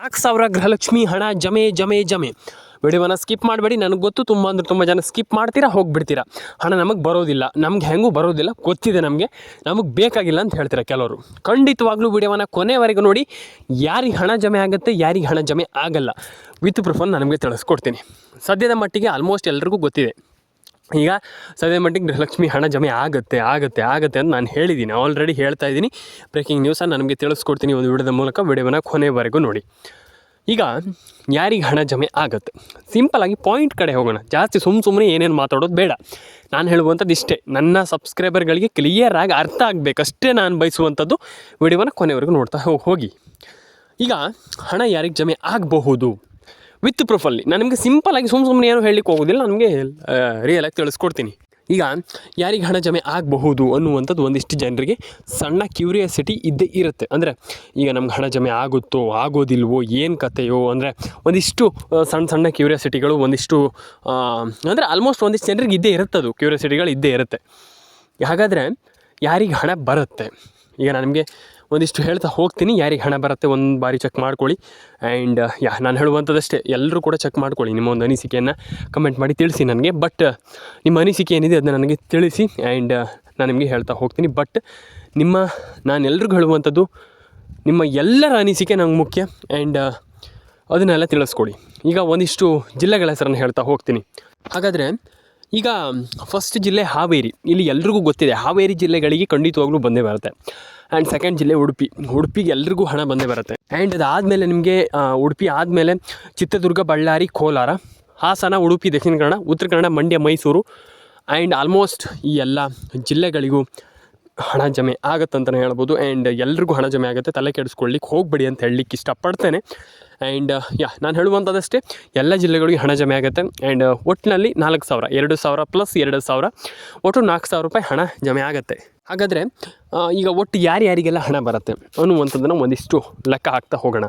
4,000 ಗೃಹಲಕ್ಷ್ಮಿ ಹಣ ಜಮೆ ಜಮೆ ಜಮೆ. ವಿಡಿಯೋವನ್ನು ಸ್ಕಿಪ್ ಮಾಡಬೇಡಿ. ನನಗೆ ಗೊತ್ತು ತುಂಬ ಜನ ಸ್ಕಿಪ್ ಮಾಡ್ತೀರಾ, ಹೋಗಿಬಿಡ್ತೀರಾ. ಹಣ ನಮಗೆ ಬರೋದಿಲ್ಲ, ನಮ್ಗೆ ಹೆಂಗೂ ಬರೋದಿಲ್ಲ ಗೊತ್ತಿದೆ, ನಮಗೆ ಬೇಕಾಗಿಲ್ಲ ಅಂತ ಹೇಳ್ತೀರಾ ಕೆಲವರು. ಖಂಡಿತವಾಗ್ಲೂ ವಿಡಿಯೋವನ್ನು ಕೊನೆವರೆಗೂ ನೋಡಿ. ಯಾರಿಗೆ ಹಣ ಜಮೆ ಆಗುತ್ತೆ, ಯಾರಿಗೆ ಹಣ ಜಮೆ ಆಗಲ್ಲ, ವಿತ್ ಪ್ರೂಫನ್ನು ನಾನು ನಿಮಗೆ ತಿಳಿಸ್ಕೊಡ್ತೀನಿ. ಸದ್ಯದ ಮಟ್ಟಿಗೆ ಆಲ್ಮೋಸ್ಟ್ ಎಲ್ರಿಗೂ ಗೊತ್ತಿದೆ. ಈಗ ಸದ್ಯದ ಮಟ್ಟಿಗೆ ಗೃಹಲಕ್ಷ್ಮಿ ಹಣ ಜಮೆ ಆಗುತ್ತೆ ಅಂತ ನಾನು ಹೇಳಿದ್ದೀನಿ, ಆಲ್ರೆಡಿ ಹೇಳ್ತಾ ಇದ್ದೀನಿ. ಬ್ರೇಕಿಂಗ್ ನ್ಯೂಸನ್ನು ನನಗೆ ತಿಳಿಸ್ಕೊಡ್ತೀನಿ ಒಂದು ವಿಡಿಯೋದ ಮೂಲಕ. ವಿಡಿಯೋವನ್ನು ಕೊನೆವರೆಗೂ ನೋಡಿ. ಈಗ ಯಾರಿಗೆ ಹಣ ಜಮೆ ಆಗುತ್ತೆ, ಸಿಂಪಲಾಗಿ ಪಾಯಿಂಟ್ ಕಡೆ ಹೋಗೋಣ. ಜಾಸ್ತಿ ಸುಮ್ಮನೆ ಏನೇನು ಮಾತಾಡೋದು ಬೇಡ. ನಾನು ಹೇಳುವಂಥದ್ದು ಇಷ್ಟೇ, ನನ್ನ ಸಬ್ಸ್ಕ್ರೈಬರ್ಗಳಿಗೆ ಕ್ಲಿಯರಾಗಿ ಅರ್ಥ ಆಗಬೇಕಷ್ಟೇ ನಾನು ಬಯಸುವಂಥದ್ದು. ವಿಡಿಯೋವನ್ನು ಕೊನೆವರೆಗೂ ನೋಡ್ತಾ ಹೋಗಿ. ಈಗ ಹಣ ಯಾರಿಗೆ ಜಮೆ ಆಗಬಹುದು ವಿತ್ ಪ್ರೂಫಲ್ಲಿ. ನಾನು ನಿಮಗೆ ಸಿಂಪಲಾಗಿ ಸುಮ್ಮನೆ ಏನೂ ಹೇಳಲಿಕ್ಕೆ ಹೋಗೋದಿಲ್ಲ, ನನಗೆ ರಿಯಲಾಗಿ ತಿಳಿಸ್ಕೊಡ್ತೀನಿ. ಈಗ ಯಾರಿಗೆ ಹಣ ಜಮೆ ಆಗಬಹುದು ಅನ್ನುವಂಥದ್ದು ಒಂದಿಷ್ಟು ಜನರಿಗೆ ಸಣ್ಣ ಕ್ಯೂರಿಯಾಸಿಟಿ ಇದ್ದೇ ಇರುತ್ತೆ. ಅಂದರೆ ಈಗ ನಮ್ಗೆ ಹಣ ಜಮೆ ಆಗುತ್ತೋ ಆಗೋದಿಲ್ವೋ, ಏನು ಕತೆಯೋ, ಅಂದರೆ ಒಂದಿಷ್ಟು ಸಣ್ಣ ಕ್ಯೂರಿಯಾಸಿಟಿಗಳು ಒಂದಿಷ್ಟು ಅಂದರೆ ಆಲ್ಮೋಸ್ಟ್ ಒಂದಿಷ್ಟು ಜನರಿಗೆ ಇದ್ದೇ ಇರುತ್ತೆ. ಅದು ಕ್ಯೂರಿಯಾಸಿಟಿಗಳು ಇದ್ದೇ ಇರುತ್ತೆ. ಹಾಗಾದರೆ ಯಾರಿಗೆ ಹಣ ಬರುತ್ತೆ, ಈಗ ನಾನು ನಿಮಗೆ ಒಂದಿಷ್ಟು ಹೇಳ್ತಾ ಹೋಗ್ತೀನಿ. ಯಾರಿಗೆ ಹಣ ಬರುತ್ತೆ ಒಂದು ಬಾರಿ ಚೆಕ್ ಮಾಡ್ಕೊಳ್ಳಿ. ಆ್ಯಂಡ್ ನಾನು ಹೇಳುವಂಥದ್ದಷ್ಟೇ, ಎಲ್ಲರೂ ಕೂಡ ಚೆಕ್ ಮಾಡ್ಕೊಳ್ಳಿ. ನಿಮ್ಮ ಒಂದು ಅನಿಸಿಕೆಯನ್ನು ಕಮೆಂಟ್ ಮಾಡಿ ತಿಳಿಸಿ ನನಗೆ. ಬಟ್ ನಿಮ್ಮ ಅನಿಸಿಕೆ ಏನಿದೆ ಅದನ್ನ ನನಗೆ ತಿಳಿಸಿ. ಆ್ಯಂಡ್ ನಾನು ನಿಮಗೆ ಹೇಳ್ತಾ ಹೋಗ್ತೀನಿ. ಬಟ್ ನಾನು ಎಲ್ರಿಗೂ ಹೇಳುವಂಥದ್ದು, ನಿಮ್ಮ ಎಲ್ಲರ ಅನಿಸಿಕೆ ನಂಗೆ ಮುಖ್ಯ. ಆ್ಯಂಡ್ ಅದನ್ನೆಲ್ಲ ತಿಳಿಸ್ಕೊಡಿ. ಈಗ ಒಂದಿಷ್ಟು ಜಿಲ್ಲೆಗಳ ಹೆಸರನ್ನು ಹೇಳ್ತಾ ಹೋಗ್ತೀನಿ. ಹಾಗಾದರೆ ಈಗ ಫಸ್ಟ್ ಜಿಲ್ಲೆ ಹಾವೇರಿ. ಇಲ್ಲಿ ಎಲ್ರಿಗೂ ಗೊತ್ತಿದೆ, ಹಾವೇರಿ ಜಿಲ್ಲೆಗಳಿಗೆ ಖಂಡಿತವಾಗ್ಲೂ ಬಂದೇ ಬರುತ್ತೆ. ಆ್ಯಂಡ್ ಸೆಕೆಂಡ್ ಜಿಲ್ಲೆ ಉಡುಪಿಗೆ ಎಲ್ರಿಗೂ ಹಣ ಬಂದೇ ಬರುತ್ತೆ. ಆ್ಯಂಡ್ ಅದಾದಮೇಲೆ ನಿಮಗೆ ಉಡುಪಿ ಆದಮೇಲೆ ಚಿತ್ರದುರ್ಗ, ಬಳ್ಳಾರಿ, ಕೋಲಾರ, ಹಾಸನ, ಉಡುಪಿ, ದಕ್ಷಿಣ ಕನ್ನಡ, ಉತ್ತರ ಕನ್ನಡ, ಮಂಡ್ಯ, ಮೈಸೂರು. ಆ್ಯಂಡ್ ಆಲ್ಮೋಸ್ಟ್ ಈ ಎಲ್ಲ ಜಿಲ್ಲೆಗಳಿಗೂ ಹಣ ಜಮೆ ಆಗುತ್ತಂತಲೇ ಹೇಳ್ಬೋದು. ಆ್ಯಂಡ್ ಎಲ್ರಿಗೂ ಹಣ ಜಮೆ ಆಗುತ್ತೆ, ತಲೆ ಕೆಡಿಸ್ಕೊಳ್ಳಿಕ್ಕೆ ಹೋಗಬೇಡಿ ಅಂತ ಹೇಳಲಿಕ್ಕೆ ಇಷ್ಟಪಡ್ತೇನೆ. ಆ್ಯಂಡ್ ನಾನು ಹೇಳುವಂಥದ್ದಷ್ಟೇ, ಎಲ್ಲ ಜಿಲ್ಲೆಗಳಿಗೆ ಹಣ ಜಮೆ ಆಗುತ್ತೆ. ಆ್ಯಂಡ್ ಒಟ್ಟಿನಲ್ಲಿ 4,000, 2,000 ಪ್ಲಸ್ 2,000, ಒಟ್ಟು 4,000 ರೂಪಾಯಿ ಹಣ ಜಮೆ ಆಗುತ್ತೆ. ಹಾಗಾದರೆ ಈಗ ಒಟ್ಟು ಯಾರ್ಯಾರಿಗೆಲ್ಲ ಹಣ ಬರುತ್ತೆ ಅನ್ನುವಂಥದ್ದನ್ನು ಒಂದಿಷ್ಟು ಲೆಕ್ಕ ಹಾಕ್ತಾ ಹೋಗೋಣ.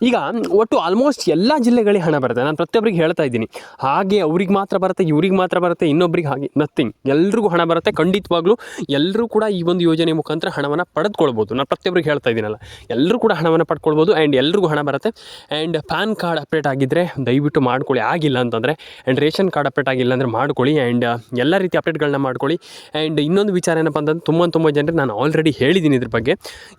ಈಗ ಒಟ್ಟು ಆಲ್ಮೋಸ್ಟ್ ಎಲ್ಲ ಜಿಲ್ಲೆಗಳಿಗೆ ಹಣ ಬರುತ್ತೆ. ನಾನು ಪ್ರತಿಯೊಬ್ಬರಿಗೆ ಹೇಳ್ತಾ ಇದ್ದೀನಿ, ಹಾಗೆ ಅವ್ರಿಗೆ ಮಾತ್ರ ಬರುತ್ತೆ, ಇವ್ರಿಗೆ ಮಾತ್ರ ಬರುತ್ತೆ, ಇನ್ನೊಬ್ರಿಗೆ ಹಾಗೆ ನಥಿಂಗ್. ಎಲ್ರಿಗೂ ಹಣ ಬರುತ್ತೆ. ಖಂಡಿತವಾಗ್ಲೂ ಎಲ್ಲರೂ ಕೂಡ ಈ ಒಂದು ಯೋಜನೆ ಮುಖಾಂತರ ಹಣವನ್ನು ಪಡೆದುಕೊಳ್ಬೋದು. ನಾನು ಪ್ರತಿಯೊಬ್ಬರಿಗೆ ಹೇಳ್ತಾ ಇದ್ದೀನಲ್ಲ, ಎಲ್ಲರೂ ಕೂಡ ಹಣವನ್ನು ಪಡ್ಕೊಳ್ಬೋದು. ಆ್ಯಂಡ್ ಎಲ್ರಿಗೂ ಹಣ ಬರುತ್ತೆ. ಆ್ಯಂಡ್ ಪ್ಯಾನ್ ಕಾರ್ಡ್ ಅಪ್ಡೇಟ್ ಆಗಿದ್ದರೆ ದಯವಿಟ್ಟು ಮಾಡ್ಕೊಳ್ಳಿ, ಆಗಿಲ್ಲ ಅಂತಂದರೆ. ಆ್ಯಂಡ್ ರೇಷನ್ ಕಾರ್ಡ್ ಅಪ್ಡೇಟ್ ಆಗಿಲ್ಲ ಅಂದರೆ ಮಾಡ್ಕೊಳ್ಳಿ. ಆ್ಯಂಡ್ ಎಲ್ಲ ರೀತಿ ಅಪ್ಡೇಟ್ಗಳನ್ನ ಮಾಡ್ಕೊಳ್ಳಿ. ಆ್ಯಂಡ್ ಇನ್ನೊಂದು ವಿಚಾರ ಏನಪ್ಪ ಅಂತಂದ್ರೆ, ತುಂಬ ಜನರಿಗೆ ನಾನು ಆಲ್ರೆಡಿ ಹೇಳಿದ್ದೀನಿ ಇದ್ರ ಬಗ್ಗೆ.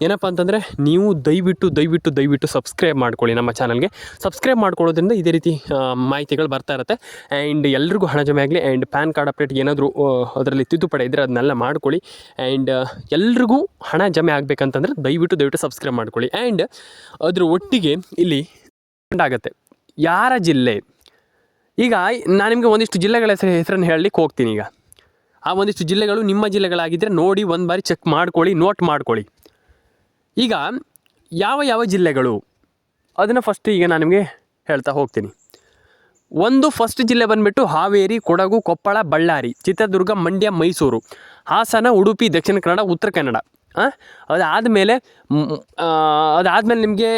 ಏನಪ್ಪ ಅಂತಂದರೆ, ನೀವು ದಯವಿಟ್ಟು ಸಬ್ಸ್ಕ್ರೈಬ್ ಮಾಡ್ಕೊಳ್ಳಿ. ನಮ್ಮ ಚಾನಲ್ಗೆ ಸಬ್ಸ್ಕ್ರೈಬ್ ಮಾಡ್ಕೊಳ್ಳೋದ್ರಿಂದ ಇದೇ ರೀತಿ ಮಾಹಿತಿಗಳು ಬರ್ತಾ ಇರುತ್ತೆ. ಆ್ಯಂಡ್ ಎಲ್ರಿಗೂ ಹಣ ಜಮೆ ಆಗಲಿ. ಆ್ಯಂಡ್ ಪ್ಯಾನ್ ಕಾರ್ಡ್ ಅಪ್ಡೇಟ್ ಏನಾದರೂ ಅದರಲ್ಲಿ ತಿದ್ದುಪಡಿ ಇದ್ದರೆ ಅದನ್ನೆಲ್ಲ ಮಾಡ್ಕೊಳ್ಳಿ. ಆ್ಯಂಡ್ ಎಲ್ರಿಗೂ ಹಣ ಜಮೆ ಆಗಬೇಕಂತಂದ್ರೆ ದಯವಿಟ್ಟು ಸಬ್ಸ್ಕ್ರೈಬ್ ಮಾಡ್ಕೊಳ್ಳಿ. ಆ್ಯಂಡ್ ಅದ್ರ ಒಟ್ಟಿಗೆ ಇಲ್ಲಿ ಆಗುತ್ತೆ ಯಾರ ಜಿಲ್ಲೆ. ಈಗ ನಾನು ನಿಮಗೆ ಒಂದಿಷ್ಟು ಜಿಲ್ಲೆಗಳ ಹೆಸರನ್ನು ಹೇಳಲಿಕ್ಕೆ ಹೋಗ್ತೀನಿ. ಈಗ ಆ ಒಂದಿಷ್ಟು ಜಿಲ್ಲೆಗಳು ನಿಮ್ಮ ಜಿಲ್ಲೆಗಳಾಗಿದ್ದರೆ ನೋಡಿ ಒಂದು ಬಾರಿ ಚೆಕ್ ಮಾಡ್ಕೊಳ್ಳಿ, ನೋಟ್ ಮಾಡ್ಕೊಳ್ಳಿ. ಈಗ ಯಾವ ಜಿಲ್ಲೆಗಳು ಅದನ್ನು ಫಸ್ಟ್ ಈಗ ನಾನು ನಿಮಗೆ ಹೇಳ್ತಾ ಹೋಗ್ತೀನಿ. ಒಂದು ಫಸ್ಟ್ ಜಿಲ್ಲೆ ಬಂದುಬಿಟ್ಟು ಹಾವೇರಿ, ಕೊಡಗು, ಕೊಪ್ಪಳ, ಬಳ್ಳಾರಿ, ಚಿತ್ರದುರ್ಗ, ಮಂಡ್ಯ, ಮೈಸೂರು, ಹಾಸನ, ಉಡುಪಿ, ದಕ್ಷಿಣ ಕನ್ನಡ, ಉತ್ತರ ಕನ್ನಡ. ಅದಾದಮೇಲೆ ನಿಮಗೆ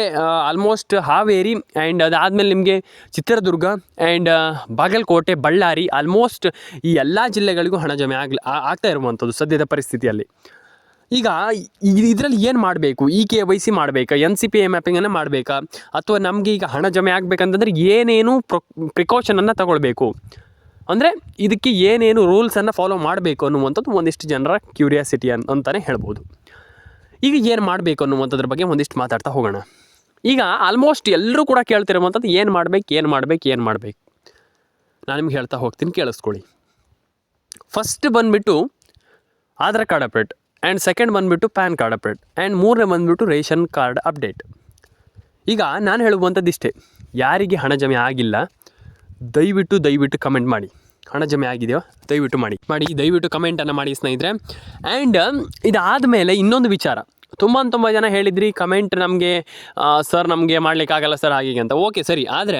ಆಲ್ಮೋಸ್ಟ್ ಹಾವೇರಿ. ಆ್ಯಂಡ್ ಅದಾದಮೇಲೆ ನಿಮಗೆ ಚಿತ್ರದುರ್ಗ ಆ್ಯಂಡ್ ಬಾಗಲಕೋಟೆ, ಬಳ್ಳಾರಿ. ಆಲ್ಮೋಸ್ಟ್ ಈ ಎಲ್ಲ ಜಿಲ್ಲೆಗಳಿಗೂ ಹಣ ಜಮೆ ಆಗ್ತಾ ಇರುವಂಥದ್ದು ಸದ್ಯದ ಪರಿಸ್ಥಿತಿಯಲ್ಲಿ. ಈಗ ಇದರಲ್ಲಿ ಏನು ಮಾಡಬೇಕು, KYC ಮಾಡಬೇಕಾ, NCPA ಮ್ಯಾಪಿಂಗನ್ನು ಮಾಡಬೇಕಾ, ಅಥವಾ ನಮಗೆ ಈಗ ಹಣ ಜಮೆ ಆಗಬೇಕಂತಂದ್ರೆ ಏನೇನು ಪ್ರಿಕಾಷನನ್ನು ತಗೊಳ್ಬೇಕು, ಅಂದರೆ ಇದಕ್ಕೆ ಏನೇನು ರೂಲ್ಸನ್ನು ಫಾಲೋ ಮಾಡಬೇಕು ಅನ್ನುವಂಥದ್ದು ಒಂದಿಷ್ಟು ಜನರ ಕ್ಯೂರಿಯಾಸಿಟಿ ಅಂತಲೇ ಹೇಳ್ಬೋದು. ಈಗ ಏನು ಮಾಡಬೇಕು ಅನ್ನುವಂಥದ್ರ ಬಗ್ಗೆ ಒಂದಿಷ್ಟು ಮಾತಾಡ್ತಾ ಹೋಗೋಣ. ಈಗ ಆಲ್ಮೋಸ್ಟ್ ಎಲ್ಲರೂ ಕೂಡ ಕೇಳ್ತಿರುವಂಥದ್ದು ಏನು ಮಾಡಬೇಕು. ನಾನು ನಿಮ್ಗೆ ಹೇಳ್ತಾ ಹೋಗ್ತೀನಿ, ಕೇಳಿಸ್ಕೊಳ್ಳಿ. ಫಸ್ಟ್ ಬಂದುಬಿಟ್ಟು Aadhaar card update. And second ಬಂದುಬಿಟ್ಟು ಪ್ಯಾನ್ ಕಾರ್ಡ್ ಅಪ್ಡೇಟ್. ಆ್ಯಂಡ್ ಮೂರನೇ ಬಂದುಬಿಟ್ಟು ರೇಷನ್ ಕಾರ್ಡ್ ಅಪ್ಡೇಟ್. ಈಗ ನಾನು ಹೇಳುವಂಥದ್ದು ಇಷ್ಟೇ, ಯಾರಿಗೆ ಹಣ ಜಮೆ ಆಗಿಲ್ಲ ದಯವಿಟ್ಟು ಕಮೆಂಟ್ ಮಾಡಿ. ಹಣ ಜಮೆ ಆಗಿದೆಯೋ ದಯವಿಟ್ಟು ಮಾಡಿ ದಯವಿಟ್ಟು ಕಮೆಂಟನ್ನು ಮಾಡಿ ಸ್ನೇಹಿತರೆ. ಆ್ಯಂಡ್ ಇದಾದಮೇಲೆ ಇನ್ನೊಂದು ವಿಚಾರ, ತುಂಬ ಜನ ಹೇಳಿದ್ರಿ ಕಮೆಂಟ್ ನಮಗೆ ಸರ್ ನಮಗೆ ಮಾಡಲಿಕ್ಕಾಗಲ್ಲ ಸರ್ ಹಾಗೆ ಅಂತ. ಓಕೆ ಸರಿ, ಆದರೆ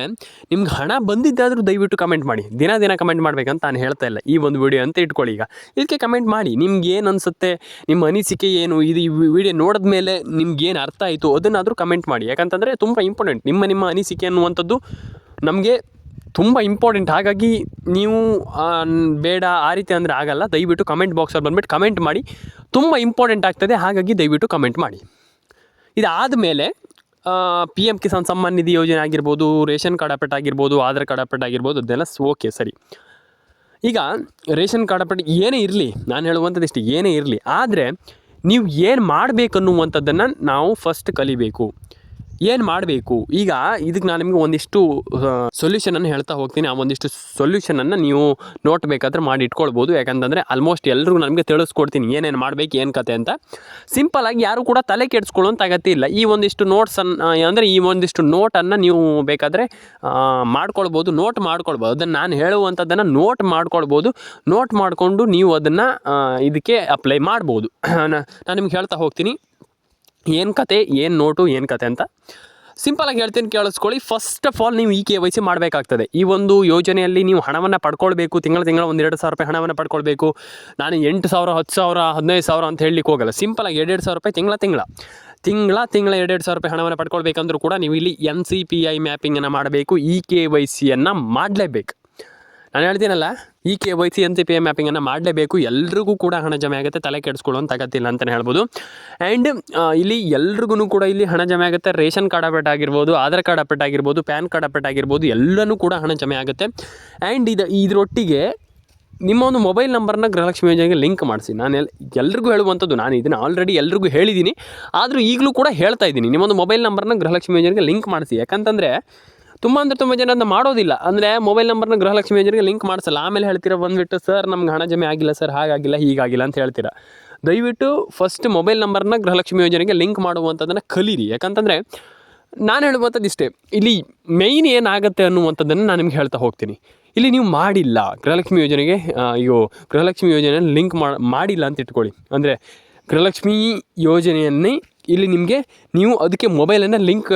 ನಿಮ್ಗೆ ಹಣ ಬಂದಿದ್ದಾದರೂ ದಯವಿಟ್ಟು ಕಮೆಂಟ್ ಮಾಡಿ. ದಿನ ಕಮೆಂಟ್ ಮಾಡಬೇಕಂತ ನಾನು ಹೇಳ್ತಾ ಇಲ್ಲ, ಈ ಒಂದು ವಿಡಿಯೋ ಅಂತ ಇಟ್ಕೊಳ್ಳಿ. ಈಗ ಇದಕ್ಕೆ ಕಮೆಂಟ್ ಮಾಡಿ, ನಿಮ್ಗೆ ಏನು ಅನಿಸುತ್ತೆ, ನಿಮ್ಮ ಅನಿಸಿಕೆ ಏನು, ಇದು ಈ ವಿಡಿಯೋ ನೋಡಿದ ಮೇಲೆ ನಿಮ್ಗೇನು ಅರ್ಥ ಆಯಿತು ಅದನ್ನಾದರೂ ಕಮೆಂಟ್ ಮಾಡಿ. ಯಾಕಂತಂದರೆ ತುಂಬ ಇಂಪಾರ್ಟೆಂಟ್, ನಿಮ್ಮ ಅನಿಸಿಕೆ ಅನ್ನುವಂಥದ್ದು ನಮಗೆ ತುಂಬ ಇಂಪಾರ್ಟೆಂಟ್. ಹಾಗಾಗಿ ನೀವು ಬೇಡ ಆ ರೀತಿ ಅಂದರೆ ಆಗಲ್ಲ. ದಯವಿಟ್ಟು ಕಮೆಂಟ್ ಬಾಕ್ಸಲ್ಲಿ ಬಂದುಬಿಟ್ಟು ಕಮೆಂಟ್ ಮಾಡಿ, ತುಂಬ ಇಂಪಾರ್ಟೆಂಟ್ ಆಗ್ತದೆ. ಹಾಗಾಗಿ ದಯವಿಟ್ಟು ಕಮೆಂಟ್ ಮಾಡಿ. ಇದಾದಮೇಲೆ PM ಕಿಸಾನ್ ಸಮ್ಮಾನ್ ನಿಧಿ ಯೋಜನೆ ಆಗಿರ್ಬೋದು, ರೇಷನ್ ಕಾರ್ಡ್ ಅಪ್ಡೇಟ್ ಆಗಿರ್ಬೋದು, ಆಧಾರ್ ಕಾರ್ಡ್ ಅಪ್ಡೇಟ್ ಆಗಿರ್ಬೋದು, ಅದೆಲ್ಲ ಓಕೆ ಸರಿ. ಈಗ ರೇಷನ್ ಕಾರ್ಡ್ ಅಪ್ಡೇಟ್ ಏನೇ ಇರಲಿ, ನಾನು ಹೇಳುವಂಥದ್ದು ಇಷ್ಟು, ಏನೇ ಇರಲಿ, ಆದರೆ ನೀವು ಏನು ಮಾಡಬೇಕನ್ನುವಂಥದ್ದನ್ನು ನಾವು ಫಸ್ಟ್ ಕಲಿಬೇಕು. ಏನು ಮಾಡಬೇಕು ಈಗ ಇದಕ್ಕೆ ನಾನು ನಿಮಗೆ ಒಂದಿಷ್ಟು ಸೊಲ್ಯೂಷನನ್ನು ಹೇಳ್ತಾ ಹೋಗ್ತೀನಿ. ಆ ಒಂದಿಷ್ಟು ಸೊಲ್ಯೂಷನನ್ನು ನೀವು ನೋಟ್ ಬೇಕಾದ್ರೆ ಮಾಡಿ ಇಟ್ಕೊಳ್ಬೋದು. ಯಾಕಂತಂದರೆ ಆಲ್ಮೋಸ್ಟ್ ಎಲ್ರಿಗೂ ನಮಗೆ ತಿಳಿಸ್ಕೊಡ್ತೀನಿ ಏನೇನು ಮಾಡಬೇಕು, ಏನು ಕತೆ ಅಂತ. ಸಿಂಪಲಾಗಿ ಯಾರು ಕೂಡ ತಲೆ ಕೆಡಿಸ್ಕೊಳ್ಳೋಂಥ ಅಗತ್ಯ ಇಲ್ಲ. ಈ ಒಂದಿಷ್ಟು ನೋಟ್ಸನ್ನು ಅಂದರೆ ಈ ಒಂದಿಷ್ಟು ನೋಟನ್ನು ನೀವು ಬೇಕಾದರೆ ಮಾಡ್ಕೊಳ್ಬೋದು, ನೋಟ್ ಮಾಡ್ಕೊಳ್ಬೋದು. ಅದನ್ನು ನಾನು ಹೇಳುವಂಥದ್ದನ್ನು ನೋಟ್ ಮಾಡ್ಕೊಳ್ಬೋದು. ನೋಟ್ ಮಾಡಿಕೊಂಡು ನೀವು ಅದನ್ನು ಇದಕ್ಕೆ ಅಪ್ಲೈ ಮಾಡ್ಬೋದು. ನಾನು ನಿಮ್ಗೆ ಹೇಳ್ತಾ ಹೋಗ್ತೀನಿ ಏನು ಕತೆ, ಏನು ನೋಟು, ಏನು ಕತೆ ಅಂತ. ಸಿಂಪಲಾಗಿ ಹೇಳ್ತೀನಿ, ಕೇಳಿಸ್ಕೊಳ್ಳಿ. ಫಸ್ಟ್ ಆಫ್ ಆಲ್ ನೀವು KYC ಮಾಡಬೇಕಾಗ್ತದೆ. ಈ ಒಂದು ಯೋಜನೆಯಲ್ಲಿ ನೀವು ಹಣವನ್ನು ಪಡ್ಕೊಳ್ಬೇಕು. ತಿಂಗಳ 1,000-2,000 ರೂಪಾಯಿ ಹಣವನ್ನು ಪಡ್ಕೊಳ್ಬೇಕು. ನಾನು 8,000, 10,000, 15,000 ಅಂತ ಹೇಳಲಿಕ್ಕೆ ಹೋಗಲ್ಲ. ಸಿಂಪಲಾಗಿ 2,000 ರೂಪಾಯಿ ತಿಂಗಳ 2,000 ರೂಪಾಯಿ ಹಣವನ್ನು ಪಡ್ಕೊಳ್ಬೇಕಂದ್ರೂ ಕೂಡ ನೀವು ಇಲ್ಲಿ NCPI ಮ್ಯಾಪಿಂಗನ್ನು ಮಾಡಬೇಕು. KYCಯನ್ನು ಮಾಡಲೇಬೇಕು. ನಾನು ಹೇಳ್ತೀನಲ್ಲ, KYC NCPI ಮ್ಯಾಪಿಂಗನ್ನು ಮಾಡಲೇಬೇಕು. ಎಲ್ರಿಗೂ ಕೂಡ ಹಣ ಜಮೆ ಆಗುತ್ತೆ, ತಲೆ ಕೆಡಿಸ್ಕೊಳ್ಳೋಂಥ ಅಗತ್ಯ ಇಲ್ಲ ಅಂತಲೇ ಹೇಳ್ಬೋದು. ಆ್ಯಂಡ್ ಇಲ್ಲಿ ಎಲ್ರಿಗೂ ಕೂಡ ಇಲ್ಲಿ ಹಣ ಜಮೆ ಆಗುತ್ತೆ. ರೇಷನ್ ಕಾರ್ಡ್ ಅಪ್ಡೇಟ್ ಆಗಿರ್ಬೋದು, ಆಧಾರ್ ಕಾರ್ಡ್ ಅಪ್ಡೇಟ್ ಆಗಿರ್ಬೋದು, ಪ್ಯಾನ್ ಕಾರ್ಡ್ ಅಪ್ಡೇಟ್ ಆಗಿರ್ಬೋದು, ಎಲ್ಲನೂ ಕೂಡ ಹಣ ಜಮೆ ಆಗುತ್ತೆ. ಆ್ಯಂಡ್ ಇದರೊಟ್ಟಿಗೆ ನಿಮ್ಮ ಒಂದು ಮೊಬೈಲ್ ನಂಬರ್ನ ಗೃಹಲಕ್ಷ್ಮಿ ಯೋಜನೆಗೆ ಲಿಂಕ್ ಮಾಡಿಸಿ. ನಾನು ಎಲ್ರಿಗೂ ಹೇಳುವಂಥದ್ದು, ನಾನು ಇದನ್ನು ಆಲ್ರೆಡಿ ಎಲ್ರಿಗೂ ಹೇಳಿದ್ದೀನಿ, ಆದರೂ ಈಗಲೂ ಕೂಡ ಹೇಳ್ತಾ ಇದ್ದೀನಿ, ನಿಮ್ಮೊಂದು ಮೊಬೈಲ್ ನಂಬರ್ನ ಗೃಹಲಕ್ಷ್ಮಿ ಯೋಜನೆಗೆ ಲಿಂಕ್ ಮಾಡಿಸಿ. ಯಾಕಂತಂದರೆ ತುಂಬ ಜನ ಅದನ್ನ ಮಾಡೋದಿಲ್ಲ. ಅಂದರೆ ಮೊಬೈಲ್ ನಂಬರ್ನ ಗೃಹಲಕ್ಷ್ಮಿ ಯೋಜನೆಗೆ ಲಿಂಕ್ ಮಾಡಿಸಲ್ಲ. ಆಮೇಲೆ ಹೇಳ್ತೀರಾ ಬಂದುಬಿಟ್ಟು, ಸರ್ ನಮ್ಗೆ ಹಣ ಜಮೆ ಆಗಿಲ್ಲ ಸರ್, ಹಾಗಾಗಿಲ್ಲ ಹೀಗಾಗಿಲ್ಲ ಅಂತ ಹೇಳ್ತೀರಾ. ದಯವಿಟ್ಟು ಫಸ್ಟ್ ಮೊಬೈಲ್ ನಂಬರ್ನ ಗೃಹಲಕ್ಷ್ಮಿ ಯೋಜನೆಗೆ ಲಿಂಕ್ ಮಾಡುವಂಥದ್ದನ್ನು ಕಲೀರಿ. ಯಾಕಂತಂದರೆ ನಾನು ಹೇಳುವಂಥದ್ದು ಇಷ್ಟೇ, ಇಲ್ಲಿ ಮೇಯ್ನ್ ಏನಾಗುತ್ತೆ ಅನ್ನುವಂಥದ್ದನ್ನು ನಾನು ನಿಮ್ಗೆ ಹೇಳ್ತಾ ಹೋಗ್ತೀನಿ. ಇಲ್ಲಿ ನೀವು ಮಾಡಿಲ್ಲ ಗೃಹಲಕ್ಷ್ಮಿ ಯೋಜನೆಗೆ, ಗೃಹಲಕ್ಷ್ಮಿ ಯೋಜನೆಯನ್ನು ಲಿಂಕ್ ಮಾಡಿಲ್ಲ ಅಂತ ಇಟ್ಕೊಳ್ಳಿ. ಅಂದರೆ ಗೃಹಲಕ್ಷ್ಮಿ ಯೋಜನೆಯನ್ನೇ ಇಲ್ಲಿ ನಿಮಗೆ ನೀವು ಅದಕ್ಕೆ ಮೊಬೈಲನ್ನು ಲಿಂಕ್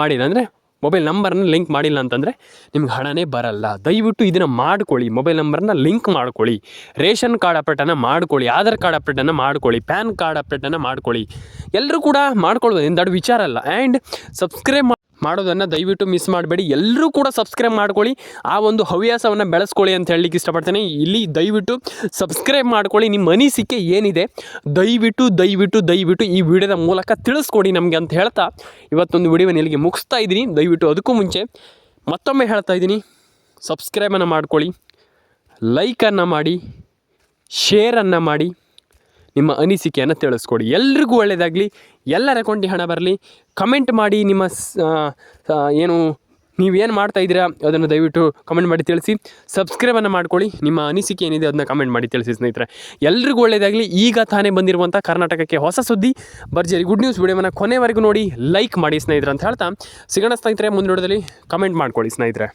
ಮಾಡಿಲ್ಲ, ಅಂದರೆ ಮೊಬೈಲ್ ನಂಬರನ್ನು ಲಿಂಕ್ ಮಾಡಿಲ್ಲ ಅಂತಂದರೆ ನಿಮ್ಗೆ ಹಣನೇ ಬರಲ್ಲ. ದಯವಿಟ್ಟು ಇದನ್ನು ಮಾಡ್ಕೊಳ್ಳಿ. ಮೊಬೈಲ್ ನಂಬರನ್ನ ಲಿಂಕ್ ಮಾಡ್ಕೊಳ್ಳಿ, ರೇಷನ್ ಕಾರ್ಡ್ ಅಪ್ಡೇಟನ್ನು ಮಾಡ್ಕೊಳ್ಳಿ, ಆಧಾರ್ ಕಾರ್ಡ್ ಅಪ್ಡೇಟನ್ನು ಮಾಡ್ಕೊಳ್ಳಿ, ಪ್ಯಾನ್ ಕಾರ್ಡ್ ಅಪ್ಡೇಟನ್ನು ಮಾಡ್ಕೊಳ್ಳಿ. ಎಲ್ಲರೂ ಕೂಡ ಮಾಡ್ಕೊಳ್ಬೋದು, ಏನು ದೊಡ್ಡ ವಿಚಾರ ಅಲ್ಲ. ಆ್ಯಂಡ್ ಸಬ್ಸ್ಕ್ರೈಬ್ ಮಾಡೋದನ್ನು ದಯವಿಟ್ಟು ಮಿಸ್ ಮಾಡಬೇಡಿ. ಎಲ್ಲರೂ ಕೂಡ ಸಬ್ಸ್ಕ್ರೈಬ್ ಮಾಡ್ಕೊಳ್ಳಿ, ಆ ಒಂದು ಹವ್ಯಾಸವನ್ನು ಬೆಳೆಸ್ಕೊಳ್ಳಿ ಅಂತ ಹೇಳಲಿಕ್ಕೆ ಇಷ್ಟಪಡ್ತೇನೆ. ಇಲ್ಲಿ ದಯವಿಟ್ಟು ಸಬ್ಸ್ಕ್ರೈಬ್ ಮಾಡ್ಕೊಳ್ಳಿ. ನಿಮ್ಮ ಅನಿಸಿಕೆ ಏನಿದೆ ದಯವಿಟ್ಟು ಈ ವಿಡಿಯೋದ ಮೂಲಕ ತಿಳಿಸ್ಕೊಡಿ ನಮಗೆ ಅಂತ ಹೇಳ್ತಾ ಇವತ್ತೊಂದು ವಿಡಿಯೋನ ಇಲ್ಲಿಗೆ ಮುಗಿಸ್ತಾ ಇದ್ದೀನಿ. ದಯವಿಟ್ಟು ಅದಕ್ಕೂ ಮುಂಚೆ ಮತ್ತೊಮ್ಮೆ ಹೇಳ್ತಾ ಇದ್ದೀನಿ, ಸಬ್ಸ್ಕ್ರೈಬನ್ನು ಮಾಡ್ಕೊಳ್ಳಿ, ಲೈಕನ್ನು ಮಾಡಿ, ಶೇರನ್ನು ಮಾಡಿ, ನಿಮ್ಮ ಅನಿಸಿಕೆಯನ್ನು ತಿಳಿಸ್ಕೊಡಿ. ಎಲ್ರಿಗೂ ಒಳ್ಳೆಯದಾಗಲಿ, ಎಲ್ಲರ ಅಕೌಂಟಿಗೆ ಹಣ ಬರಲಿ. ಕಮೆಂಟ್ ಮಾಡಿ, ನಿಮ್ಮ ಏನು ನೀವೇನು ಮಾಡ್ತಾಯಿದ್ದೀರಾ ಅದನ್ನು ದಯವಿಟ್ಟು ಕಮೆಂಟ್ ಮಾಡಿ ತಿಳಿಸಿ. ಸಬ್ಸ್ಕ್ರೈಬನ್ನು ಮಾಡ್ಕೊಳ್ಳಿ, ನಿಮ್ಮ ಅನಿಸಿಕೆ ಏನಿದೆ ಅದನ್ನ ಕಮೆಂಟ್ ಮಾಡಿ ತಿಳಿಸಿ ಸ್ನೇಹಿತರೆ. ಎಲ್ರಿಗೂ ಒಳ್ಳೆಯದಾಗಲಿ. ಈಗ ತಾನೇ ಬಂದಿರುವಂಥ ಕರ್ನಾಟಕಕ್ಕೆ ಹೊಸ ಸುದ್ದಿ, ಭರ್ಜರಿ ಗುಡ್ ನ್ಯೂಸ್ ವಿಡಿಯೋವನ್ನು ಕೊನೆವರೆಗೂ ನೋಡಿ, ಲೈಕ್ ಮಾಡಿ ಸ್ನೇಹಿತರೆ ಅಂತ ಹೇಳ್ತಾ ಸಿಗೋಣ ಸ್ನೇಹಿತರೆ. ಮುಂದಿನ ವಿಡಿಯೋದಲ್ಲಿ ಕಮೆಂಟ್ ಮಾಡ್ಕೊಳ್ಳಿ ಸ್ನೇಹಿತರೆ.